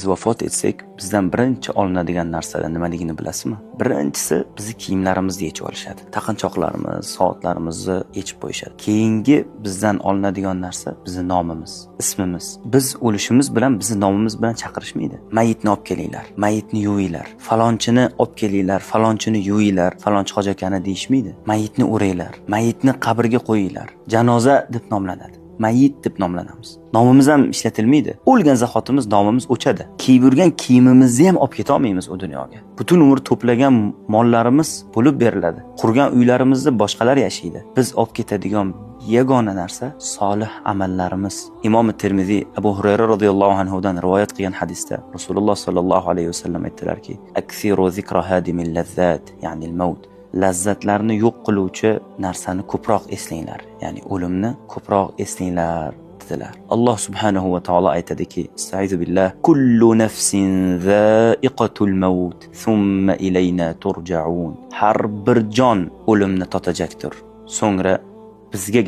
vafot etsak, bizdan birinchi olinadigan narsalar nimaligini bilasizmi? Birinchisi bizni kiyimlarimizni yechib olishadi. Taqinchoqlarimiz, soatlarimizni yechib qo'yishadi. Keyingi bizdan olinadigan narsa bizning nomimiz, ismimiz. Biz o'lishimiz bilan bizni nomimiz bilan chaqirishmaydi. Mayitni olib kelinglar, mayitni yuvinglar, falonchini olib kelinglar, falonchini yuvinglar, falonchi hoji akani deyishmaydi. Mayitni o'raylar, mayitni qabrga qo'yinglar. Janoza deb nomlanadi. Mayit deb nomlanamiz. Nomimiz ham ishlatilmaydi. O'lgan zahotimiz nomimiz o'chadi. Kiyib yurgan kiyimimizni ham olib keta olmaymiz u dunyoga. Butun umr to'plagan mollarimiz bo'lib beriladi. Qurgan uylarimizda boshqalar yashaydi. Biz olib ketadigan yagona narsa solih amallarimiz. Imom Termiziy Abu Hurayra radhiyallohu anhu dan rivoyat qilgan hadisda Rasululloh sallallohu alayhi vasallam aytdilarki: "Aksiru zikra hadimil lazzat", ya'ni al-maut. Lazzatlarni yo'q qiluvchi narsani ko'proq eslanglar, ya'ni o'limni ko'proq eslanglar dedilar. Alloh subhanahu va taolo aytadiki: "Estaizu billah, kullu nafsin za'iqatul maut, thumma ilayna turja'un." Har bir jon o'limni totajakdir. So'ngra bizga